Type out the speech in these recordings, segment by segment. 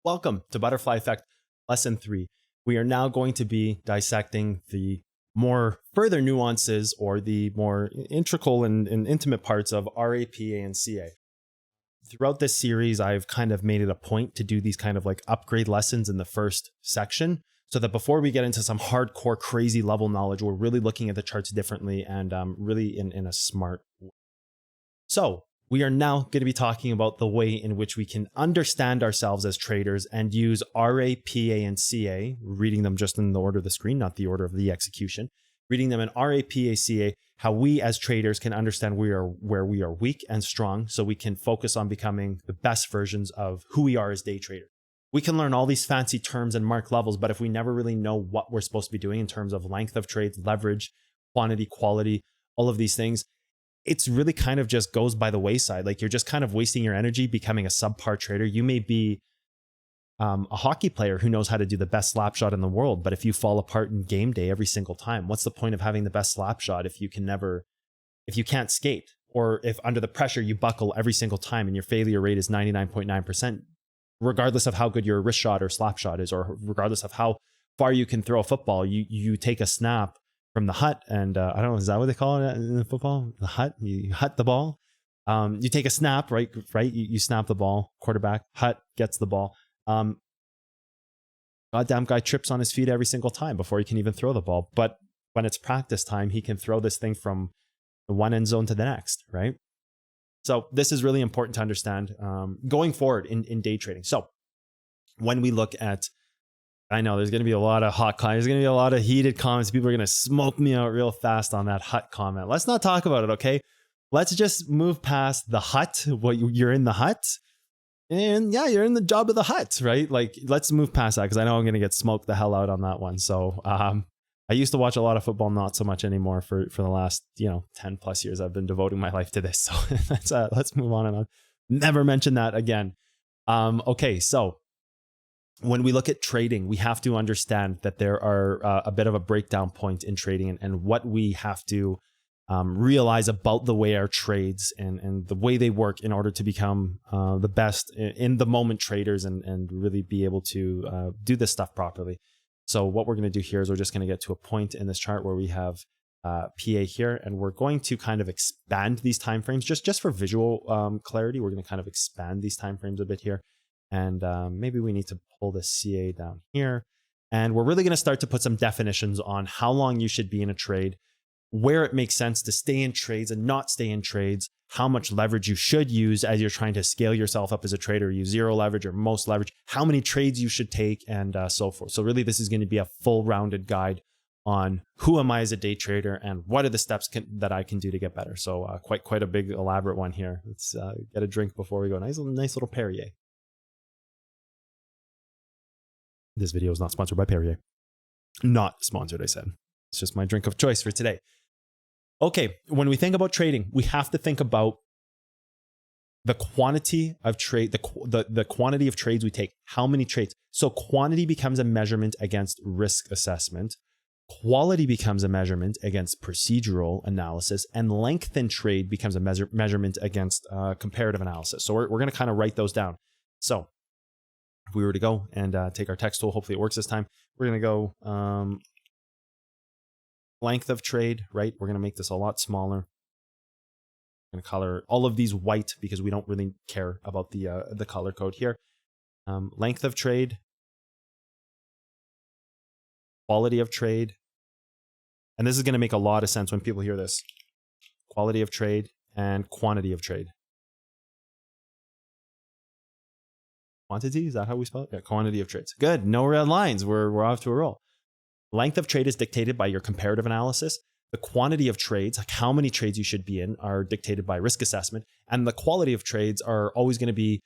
Welcome to Butterfly Effect Lesson 3. We are now going to be dissecting the more further nuances or the more integral and intimate parts of RA, PA, and CA. Throughout this series, I've kind of made it a point to do these kind of like upgrade lessons in the first section so that before we get into some hardcore crazy level knowledge, we're really looking at the charts differently and really in a smart way. So we are now going to be talking about the way in which we can understand ourselves as traders and use RA, PA, and CA, reading them just in the order of the screen, not the order of the execution, reading them in RA, PA, CA, how we as traders can understand where we are weak and strong so we can focus on becoming the best versions of who we are as day traders. We can learn all these fancy terms and mark levels, but if we never really know what we're supposed to be doing in terms of length of trades, leverage, quantity, quality, all of these things, it's really kind of just goes by the wayside. Like you're just kind of wasting your energy becoming a subpar trader. You may be a hockey player who knows how to do the best slap shot in the world, but if you fall apart in game day every single time, what's the point of having the best slap shot if you can't skate, or if under the pressure you buckle every single time and your failure rate is 99.9%, regardless of how good your wrist shot or slap shot is, or regardless of how far you can throw a football, you take a snap from the hut, and I don't know, is that what they call it in football? The hut, you hut the ball. You take a snap, right? You snap the ball. Quarterback, hut, gets the ball. Goddamn guy trips on his feet every single time before he can even throw the ball. But when it's practice time, he can throw this thing from the one end zone to the next, right? So this is really important to understand going forward in day trading. So when we look at, I know there's going to be a lot of hot comments. There's going to be a lot of heated comments. People are going to smoke me out real fast on that hut comment. Let's not talk about it, okay? Let's just move past the hut. You're in the hut. And yeah, you're in the job of the hut, right? Like, let's move past that because I know I'm going to get smoked the hell out on that one. So I used to watch a lot of football, not so much anymore for the last, 10 plus years. I've been devoting my life to this. So let's move on and on. Never mention that again. Okay, so when we look at trading, we have to understand that there are a bit of a breakdown point in trading and what we have to realize about the way our trades and the way they work in order to become the best in the moment traders and really be able to do this stuff properly. So what we're going to do here is we're just going to get to a point in this chart where we have PA here, and we're going to kind of expand these timeframes just for visual clarity. We're going to kind of expand these timeframes a bit here. And maybe we need to pull the CA down here. And we're really going to start to put some definitions on how long you should be in a trade, where it makes sense to stay in trades and not stay in trades, how much leverage you should use as you're trying to scale yourself up as a trader, use zero leverage or most leverage, how many trades you should take, and so forth. So really, this is going to be a full-rounded guide on who am I as a day trader and what are the steps that I can do to get better. So quite a big, elaborate one here. Let's get a drink before we go. Nice little Perrier. This video is not sponsored by Perrier. Not sponsored, I said. It's just my drink of choice for today. Okay, when we think about trading, we have to think about the quantity of trade, the quantity of trades we take, how many trades. So quantity becomes a measurement against risk assessment. Quality becomes a measurement against procedural analysis, and length in trade becomes a measurement against comparative analysis. So we're going to kind of write those down. So if we were to go and take our text tool, hopefully it works this time. We're going to go length of trade, right? We're going to make this a lot smaller. I'm going to color all of these white because we don't really care about the color code here. Length of trade, quality of trade. And this is going to make a lot of sense when people hear this. Quality of trade and quantity of trade. Quantity, is that how we spell it? Yeah, quantity of trades. Good, no red lines. We're off to a roll. Length of trade is dictated by your comparative analysis. The quantity of trades, like how many trades you should be in, are dictated by risk assessment. And the quality of trades are always going to be,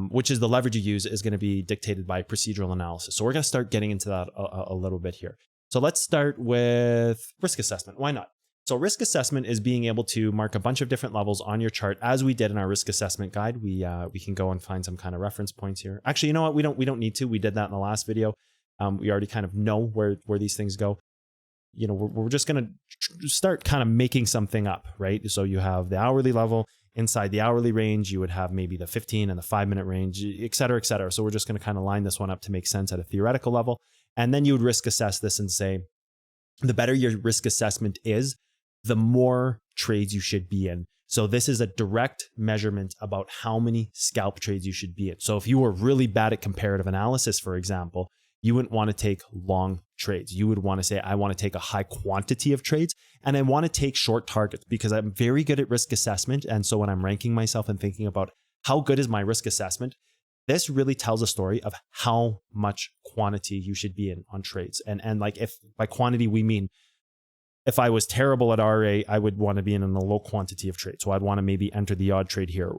which is the leverage you use, is going to be dictated by procedural analysis. So we're going to start getting into that a little bit here. So let's start with risk assessment. Why not? So risk assessment is being able to mark a bunch of different levels on your chart, as we did in our risk assessment guide. We can go and find some kind of reference points here. Actually, you know what? We don't need to. We did that in the last video. We already kind of know where these things go. We're just going to start kind of making something up, right? So you have the hourly level inside the hourly range, you would have maybe the 15 and the 5-minute range, et cetera, et cetera. So we're just going to kind of line this one up to make sense at a theoretical level. And then you would risk assess this and say, the better your risk assessment is, the more trades you should be in. So this is a direct measurement about how many scalp trades you should be in. So if you were really bad at comparative analysis, for example, you wouldn't want to take long trades. You would want to say, I want to take a high quantity of trades and I want to take short targets because I'm very good at risk assessment. And so when I'm ranking myself and thinking about how good is my risk assessment, this really tells a story of how much quantity you should be in on trades. And like, if by quantity, we mean, if I was terrible at RA, I would want to be in a low quantity of trades. So I'd want to maybe enter the odd trade here.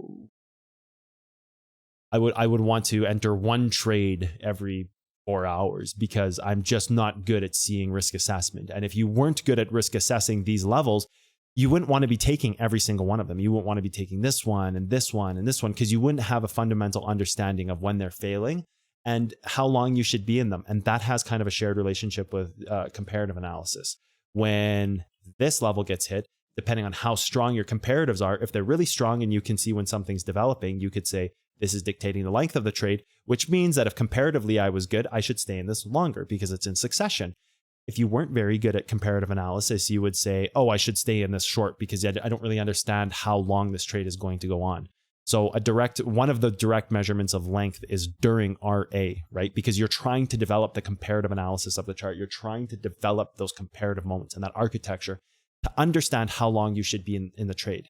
I would want to enter one trade every 4 hours because I'm just not good at seeing risk assessment. And if you weren't good at risk assessing these levels, you wouldn't want to be taking every single one of them. You wouldn't want to be taking this one and this one and this one because you wouldn't have a fundamental understanding of when they're failing and how long you should be in them. And that has kind of a shared relationship with comparative analysis. When this level gets hit, depending on how strong your comparatives are, if they're really strong and you can see when something's developing, you could say, this is dictating the length of the trade, which means that if comparatively I was good, I should stay in this longer because it's in succession. If you weren't very good at comparative analysis, you would say, oh, I should stay in this short because I don't really understand how long this trade is going to go on. So one of the direct measurements of length is during RA, right? Because you're trying to develop the comparative analysis of the chart. You're trying to develop those comparative moments and that architecture to understand how long you should be in the trade.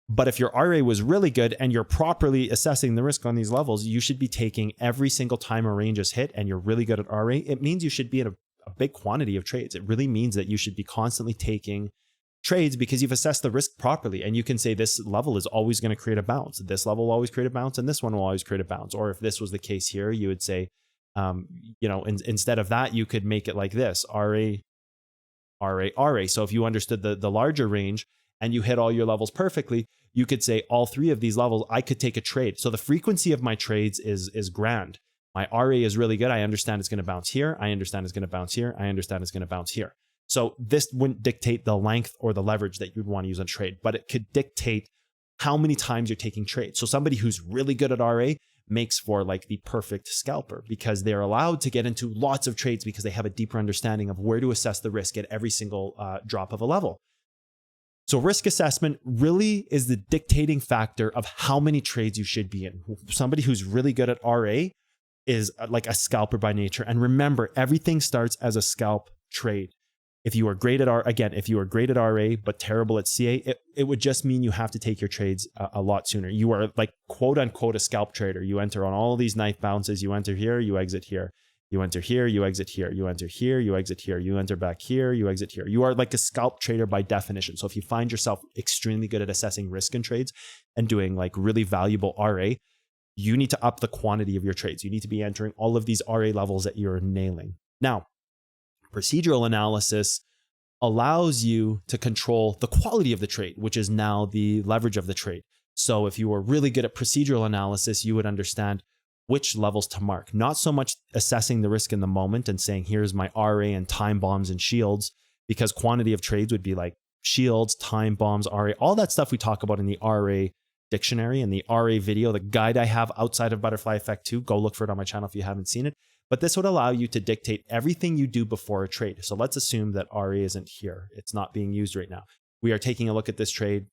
But if your RA was really good and you're properly assessing the risk on these levels, you should be taking every single time a range is hit and you're really good at RA. It means you should be in a big quantity of trades. It really means that you should be constantly taking trades because you've assessed the risk properly. And you can say this level is always going to create a bounce. This level will always create a bounce and this one will always create a bounce. Or if this was the case here, you would say, instead of that, you could make it like this, RA, RA, RA. So if you understood the larger range, and you hit all your levels perfectly, you could say all three of these levels, I could take a trade. So the frequency of my trades is grand. My RA is really good. I understand it's going to bounce here. I understand it's going to bounce here. I understand it's going to bounce here. So this wouldn't dictate the length or the leverage that you'd want to use on trade, but it could dictate how many times you're taking trades. So somebody who's really good at RA makes for like the perfect scalper because they're allowed to get into lots of trades because they have a deeper understanding of where to assess the risk at every single drop of a level. So risk assessment really is the dictating factor of how many trades you should be in. Somebody who's really good at RA is like a scalper by nature. And remember, everything starts as a scalp trade. If you are great at if you are great at RA but terrible at CA, it would just mean you have to take your trades a lot sooner. You are like quote unquote a scalp trader. You enter on all these knife bounces. You enter here, you exit here. You enter here, you exit here, you enter here, you exit here, you enter back here, you exit here. You are like a scalp trader by definition. So if you find yourself extremely good at assessing risk in trades and doing like really valuable RA, you need to up the quantity of your trades. You need to be entering all of these RA levels that you're nailing. Now, procedural analysis allows you to control the quality of the trade, which is now the leverage of the trade. So if you were really good at procedural analysis, you would understand which levels to mark, not so much assessing the risk in the moment and saying, here's my RA and time bombs and shields, because quantity of trades would be like shields, time bombs, RA, all that stuff we talk about in the RA dictionary and the RA video, the guide I have outside of Butterfly Effect 2, go look for it on my channel if you haven't seen it. But this would allow you to dictate everything you do before a trade. So let's assume that RA isn't here. It's not being used right now. We are taking a look at this trade.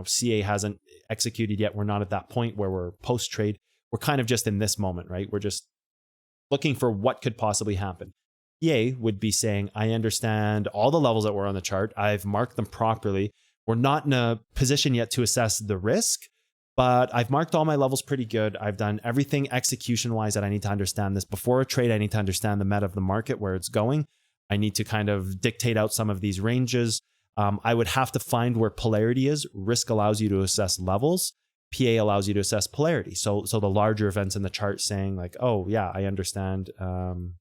CA hasn't executed yet. We're not at that point where we're post-trade. We're kind of just in this moment, right? We're just looking for what could possibly happen. EA would be saying, I understand all the levels that were on the chart. I've marked them properly. We're not in a position yet to assess the risk, but I've marked all my levels pretty good. I've done everything execution-wise that I need to understand this. Before a trade, I need to understand the meta of the market, where it's going. I need to kind of dictate out some of these ranges. I would have to find where polarity is. Risk allows you to assess levels. PA allows you to assess polarity. So the larger events in the chart saying like, oh yeah, I understand. Well,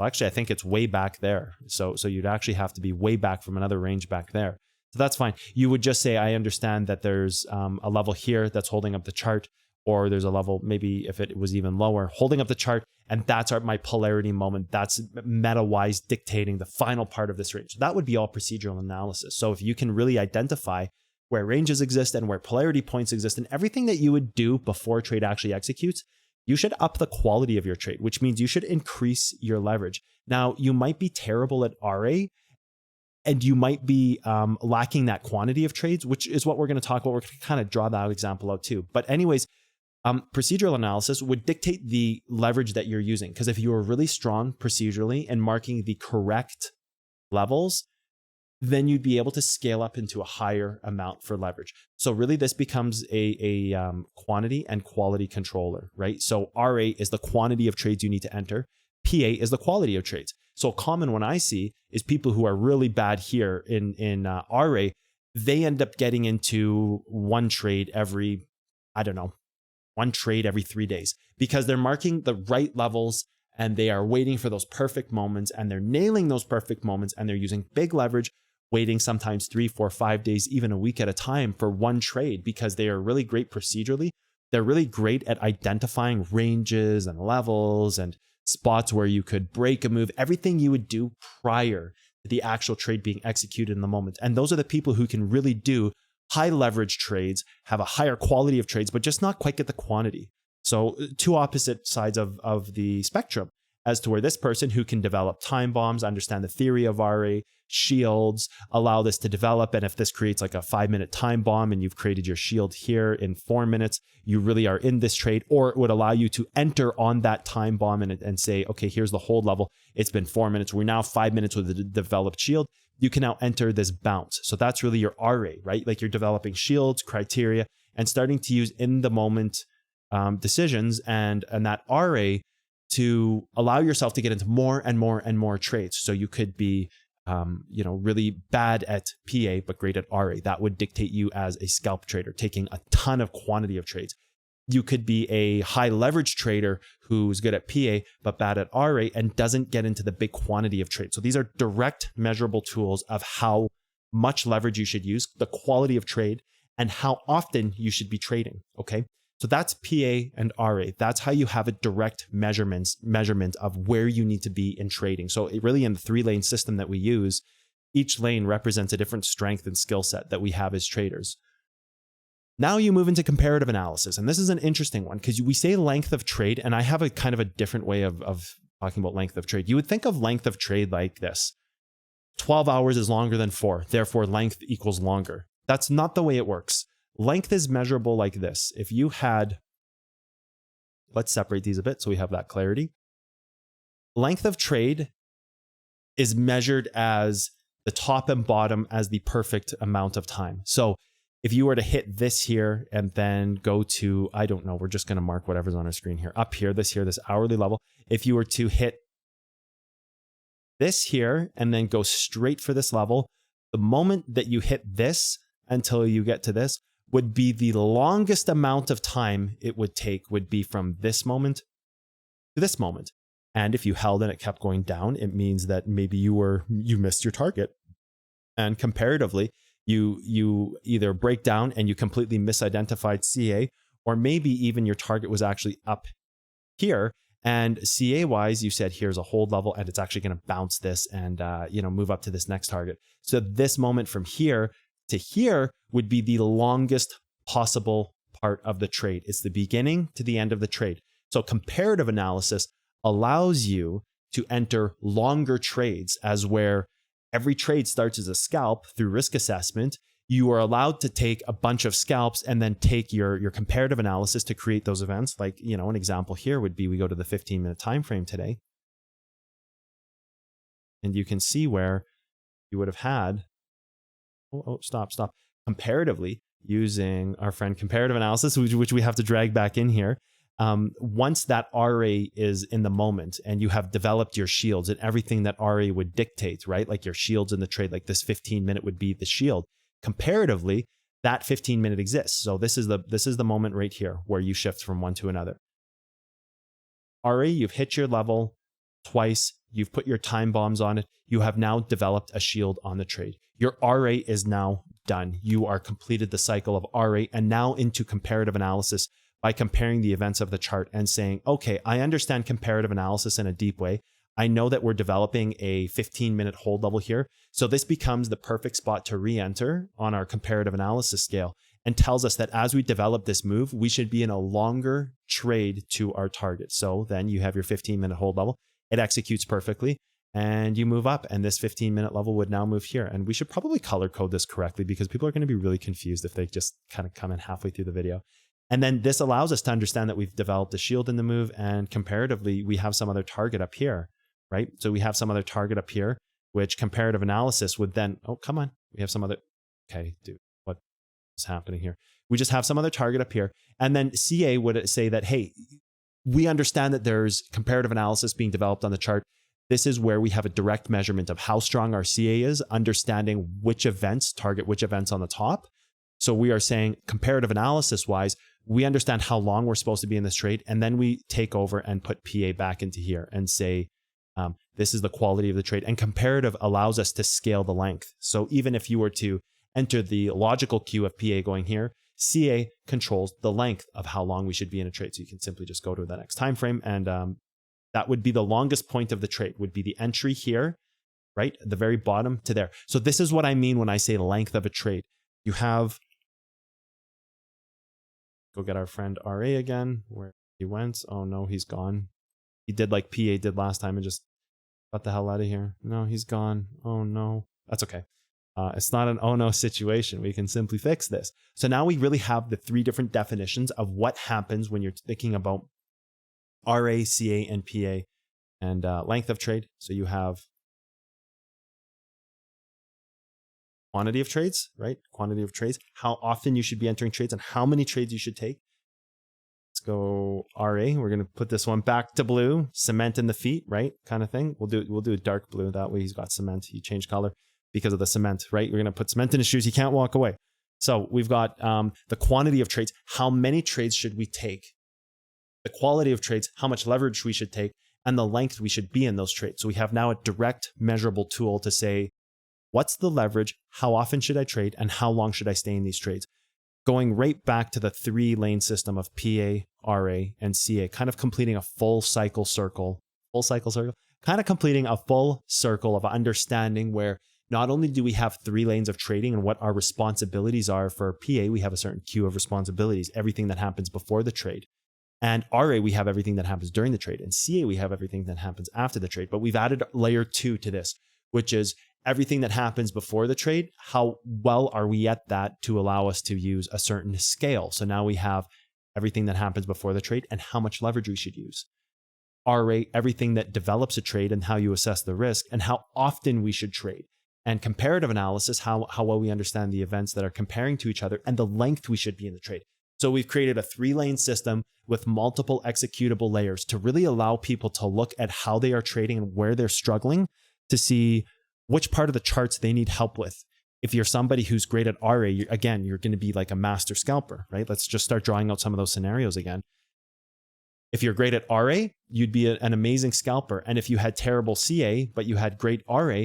actually, I think it's way back there. So you'd actually have to be way back from another range back there. So that's fine. You would just say, I understand that there's a level here that's holding up the chart, or there's a level, maybe if it was even lower, holding up the chart. And that's my polarity moment. That's meta-wise dictating the final part of this range. So that would be all procedural analysis. So if you can really identify where ranges exist and where polarity points exist and everything that you would do before a trade actually executes, you should up the quality of your trade, which means you should increase your leverage. Now, you might be terrible at RA and you might be lacking that quantity of trades, which is what we're going to talk about. We're going to kind of draw that example out too. But anyways, procedural analysis would dictate the leverage that you're using. Because if you are really strong procedurally and marking the correct levels, then you'd be able to scale up into a higher amount for leverage. So really this becomes a quantity and quality controller, right? So RA is the quantity of trades you need to enter. PA is the quality of trades. So a common one I see is people who are really bad here in RA, they end up getting into one trade every 3 days because they're marking the right levels and they are waiting for those perfect moments and they're nailing those perfect moments and they're using big leverage, waiting sometimes 3, 4, 5 days, even a week at a time for one trade because they are really great procedurally. They're really great at identifying ranges and levels and spots where you could break a move, everything you would do prior to the actual trade being executed in the moment. And those are the people who can really do high leverage trades, have a higher quality of trades, but just not quite get the quantity. So two opposite sides of the spectrum as to where this person who can develop time bombs, understand the theory of RA, shields, allow this to develop. And if this creates like a 5-minute time bomb and you've created your shield here in 4 minutes, you really are in this trade, or it would allow you to enter on that time bomb and say, okay, here's the hold level. It's been 4 minutes. We're now 5 minutes with the developed shield. You can now enter this bounce. So that's really your RA, right? Like you're developing shields, criteria, and starting to use in the moment decisions and that RA to allow yourself to get into more and more and more trades. So you could be really bad at PA, but great at RA. That would dictate you as a scalp trader, taking a ton of quantity of trades. You could be a high leverage trader who's good at PA, but bad at RA and doesn't get into the big quantity of trades. So these are direct measurable tools of how much leverage you should use, the quality of trade, and how often you should be trading. Okay. So that's PA and RA. That's how you have a direct measurement of where you need to be in trading. So it really in the 3-lane system that we use, each lane represents a different strength and skill set that we have as traders. Now you move into comparative analysis. And this is an interesting one because we say length of trade, and I have a kind of a different way of talking about length of trade. You would think of length of trade like this. 12 hours is longer than 4, therefore length equals longer. That's not the way it works. Length is measurable like this. If you had, let's separate these a bit so we have that clarity. Length of trade is measured as the top and bottom as the perfect amount of time. So if you were to hit this here and then go to, I don't know, we're just going to mark whatever's on our screen here, up here, this hourly level. If you were to hit this here and then go straight for this level, the moment that you hit this until you get to this would be the longest amount of time it would take would be from this moment to this moment. And if you held and it kept going down, it means that maybe you missed your target. And comparatively, you either break down and you completely misidentified CA, or maybe even your target was actually up here. And CA wise, you said here's a hold level and it's actually going to bounce this and move up to this next target. So this moment from here to here would be the longest possible part of the trade. It's the beginning to the end of the trade. So comparative analysis allows you to enter longer trades, as where every trade starts as a scalp through risk assessment. You are allowed to take a bunch of scalps and then take your comparative analysis to create those events. Like, an example here would be we go to the 15-minute time frame today. And you can see where you would have had, stop. Comparatively, using our friend comparative analysis, which we have to drag back in here. Once that RA is in the moment and you have developed your shields and everything that RA would dictate, right? Like your shields in the trade, like this 15-minute would be the shield. Comparatively, that 15-minute exists. So this is the moment right here where you shift from one to another. RA, you've hit your level twice. You've put your time bombs on it. You have now developed a shield on the trade. Your RA is now done. You are completed the cycle of RA and now into comparative analysis by comparing the events of the chart and saying, okay, I understand comparative analysis in a deep way. I know that we're developing a 15-minute hold level here. So this becomes the perfect spot to re-enter on our comparative analysis scale and tells us that as we develop this move, we should be in a longer trade to our target. So then you have your 15-minute hold level. It executes perfectly and you move up, and this 15-minute level would now move here. And we should probably color code this correctly because people are going to be really confused if they just kind of come in halfway through the video. And then this allows us to understand that we've developed a shield in the move, and comparatively, we have some other target up here, right? So we have some other target up here, which comparative analysis would then, oh, come on. We have some other, okay, dude, what is happening here? We just have some other target up here. And then CA would say that, hey, we understand that there's comparative analysis being developed on the chart. This is where we have a direct measurement of how strong our CA is, understanding which events target which events on the top. So we are saying comparative analysis wise, we understand how long we're supposed to be in this trade. And then we take over and put PA back into here and say, this is the quality of the trade. And comparative allows us to scale the length. So even if you were to enter the logical queue of PA going here, CA controls the length of how long we should be in a trade. So you can simply just go to the next time frame, and that would be the longest point of the trade, would be the entry here, right? At the very bottom to there. So this is what I mean when I say length of a trade. You have, go get our friend RA again, where he went. Oh no, he's gone. He did like PA did last time and just got the hell out of here. No, he's gone. Oh no, that's okay. It's not an oh no situation. We can simply fix this. So now we really have the three different definitions of what happens when you're thinking about RA, CA, and PA, and length of trade. So you have quantity of trades, right? Quantity of trades, how often you should be entering trades and how many trades you should take. Let's go RA. We're going to put this one back to blue, cement in the feet, right? Kind of thing. We'll do a dark blue. That way he's got cement. He changed color because of the cement, right? We're going to put cement in his shoes. He can't walk away. So we've got the quantity of trades. How many trades should we take? The quality of trades, how much leverage we should take, and the length we should be in those trades. So we have now a direct measurable tool to say, what's the leverage? How often should I trade? And how long should I stay in these trades? Going right back to the 3-lane system of PA, RA, and CA, kind of completing a full cycle circle, kind of completing a full circle of understanding where not only do we have 3 lanes of trading and what our responsibilities are. For PA, we have a certain queue of responsibilities, everything that happens before the trade. And RA, we have everything that happens during the trade. And CA, we have everything that happens after the trade. But we've added layer 2 to this, which is everything that happens before the trade. How well are we at that to allow us to use a certain scale? So now we have everything that happens before the trade and how much leverage we should use. RA, everything that develops a trade and how you assess the risk and how often we should trade. And comparative analysis, how well we understand the events that are comparing to each other and the length we should be in the trade. So we've created a 3-lane system with multiple executable layers to really allow people to look at how they are trading and where they're struggling to see which part of the charts they need help with. If you're somebody who's great at RA, you're going to be like a master scalper, right? Let's just start drawing out some of those scenarios again. If you're great at RA, you'd be an amazing scalper. And if you had terrible CA, but you had great RA,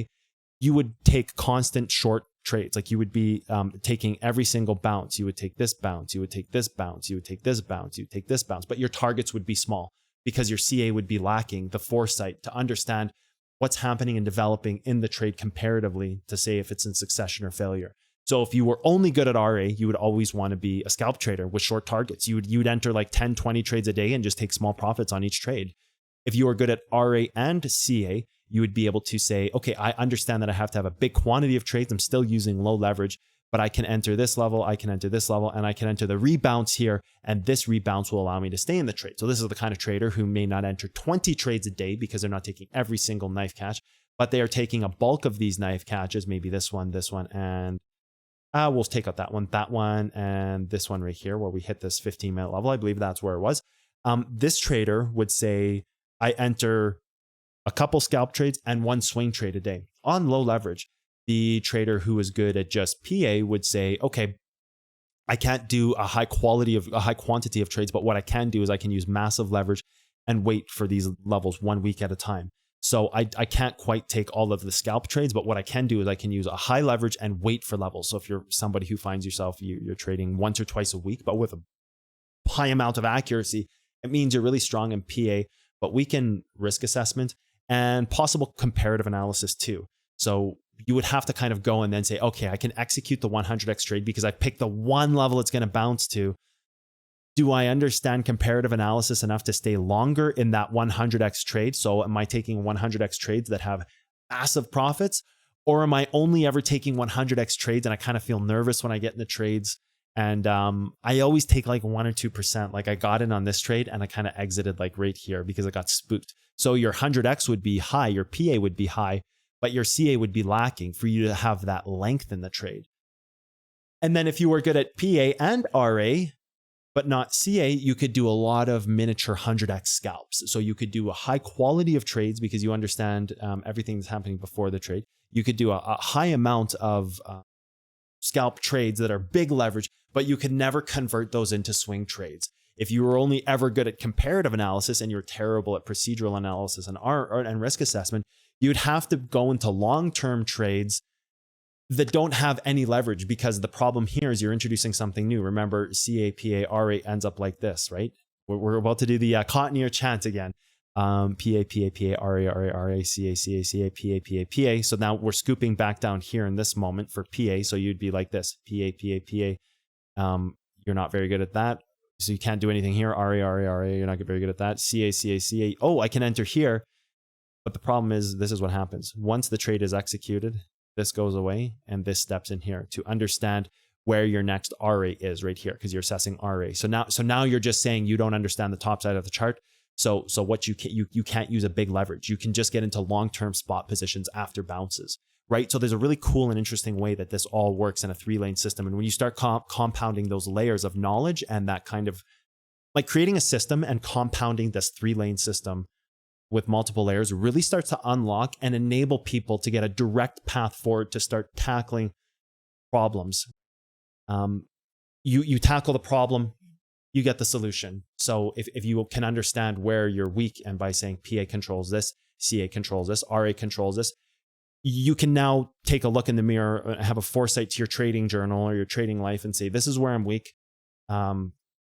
you would take constant short trades. Like you would be taking every single bounce. You would take this bounce. You would take this bounce. You would take this bounce. You would take this bounce. But your targets would be small because your CA would be lacking the foresight to understand what's happening and developing in the trade comparatively to say if it's in succession or failure. So if you were only good at RA, you would always want to be a scalp trader with short targets. You would enter like 10, 20 trades a day and just take small profits on each trade. If you were good at RA and CA, you would be able to say, okay, I understand that I have to have a big quantity of trades. I'm still using low leverage, but I can enter this level, I can enter this level, and I can enter the rebounds here, and this rebounds will allow me to stay in the trade. So this is the kind of trader who may not enter 20 trades a day because they're not taking every single knife catch, but they are taking a bulk of these knife catches, maybe this one, and we'll take out that one, and this one right here where we hit this 15-minute level. I believe that's where it was. This trader would say, I enter a couple scalp trades and 1 swing trade a day on low leverage. The trader who is good at just PA would say, okay, I can't do a high quantity of trades, but what I can do is I can use massive leverage and wait for these levels 1 week at a time. So I can't quite take all of the scalp trades, but what I can do is I can use a high leverage and wait for levels. So if you're somebody who finds yourself, you're trading once or twice a week, but with a high amount of accuracy, it means you're really strong in PA, but we can risk assessment and possible comparative analysis too. So you would have to kind of go and then say, okay, I can execute the 100x trade because I picked the one level it's going to bounce to. Do I understand comparative analysis enough to stay longer in that 100x trade? So am I taking 100x trades that have massive profits? Or am I only ever taking 100x trades and I kind of feel nervous when I get in the trades? And I always take like 1 or 2%. Like I got in on this trade and I kind of exited like right here because I got spooked. So your 100x would be high, your PA would be high, but your CA would be lacking for you to have that length in the trade. And then if you were good at PA and RA, but not CA, you could do a lot of miniature 100x scalps. So you could do a high quality of trades because you understand everything that's happening before the trade. You could do a high amount of scalp trades that are big leverage, but you could never convert those into swing trades. If you were only ever good at comparative analysis and you're terrible at procedural analysis and risk assessment, you'd have to go into long-term trades that don't have any leverage, because the problem here is you're introducing something new. Remember, CA, PA, RA ends up like this, right? We're about to do the cotton ear chant again. PA, PA, PA, RA, RA, RA, CA, CA, CA, PA, PA, PA. So now we're scooping back down here in this moment for PA. So you'd be like this, PA, PA, PA. You're not very good at that. So you can't do anything here. RA, RA, RA, you're not very good at that. CA, CA, CA. Oh, I can enter here. But the problem is, this is what happens. Once the trade is executed, this goes away and this steps in here to understand where your next RA is right here, because you're assessing RA. So now you're just saying you don't understand the top side of the chart. So what you can't use a big leverage. You can just get into long-term spot positions after bounces, right? So there's a really cool and interesting way that this all works in a 3-lane system. And when you start compounding those layers of knowledge and that kind of like creating a system and compounding this 3-lane system with multiple layers really starts to unlock and enable people to get a direct path forward to start tackling problems. You tackle the problem, you get the solution. So if you can understand where you're weak, and by saying PA controls this, CA controls this, RA controls this, you can now take a look in the mirror and have a foresight to your trading journal or your trading life and say, this is where I'm weak.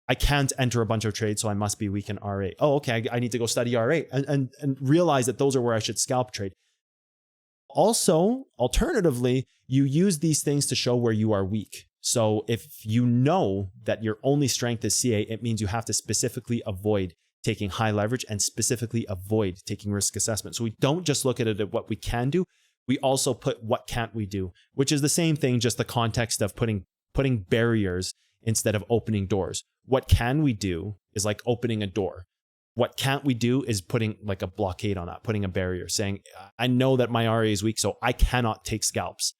I can't enter a bunch of trades, so I must be weak in RA. Oh, okay, I need to go study RA and realize that those are where I should scalp trade. Also, alternatively, you use these things to show where you are weak. So if you know that your only strength is CA, it means you have to specifically avoid taking high leverage and specifically avoid taking risk assessment. So we don't just look at it at what we can do. We also put what can't we do, which is the same thing, just the context of putting barriers instead of opening doors. What can we do is like opening a door. What can't we do is putting like a blockade on that, putting a barrier, saying, I know that my RA is weak, so I cannot take scalps.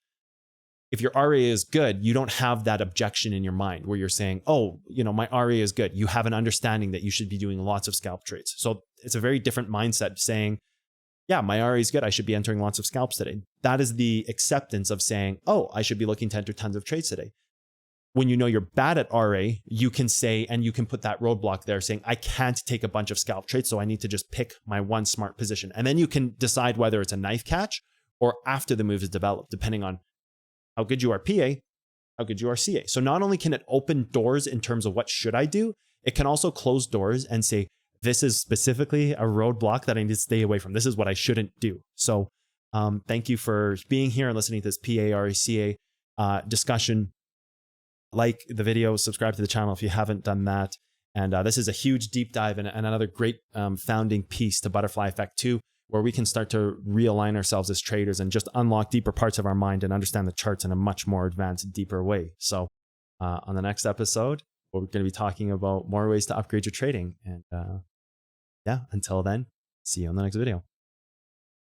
If your RA is good, you don't have that objection in your mind where you're saying, oh, my RA is good. You have an understanding that you should be doing lots of scalp trades. So it's a very different mindset saying, yeah, my RA is good. I should be entering lots of scalps today. That is the acceptance of saying, oh, I should be looking to enter tons of trades today. When you know you're bad at RA, you can say, and you can put that roadblock there saying, I can't take a bunch of scalp trades, so I need to just pick my one smart position. And then you can decide whether it's a knife catch or after the move is developed, depending on how good you are PA, how good you are CA. So not only can it open doors in terms of what should I do, it can also close doors and say, this is specifically a roadblock that I need to stay away from. This is what I shouldn't do. So thank you for being here and listening to this PA, RA, CA discussion. Like the video, subscribe to the channel if you haven't done that. And this is a huge deep dive and another great founding piece to Butterfly Effect 2, where we can start to realign ourselves as traders and just unlock deeper parts of our mind and understand the charts in a much more advanced, deeper way. So on the next episode, we're going to be talking about more ways to upgrade your trading. And yeah, until then, see you on the next video.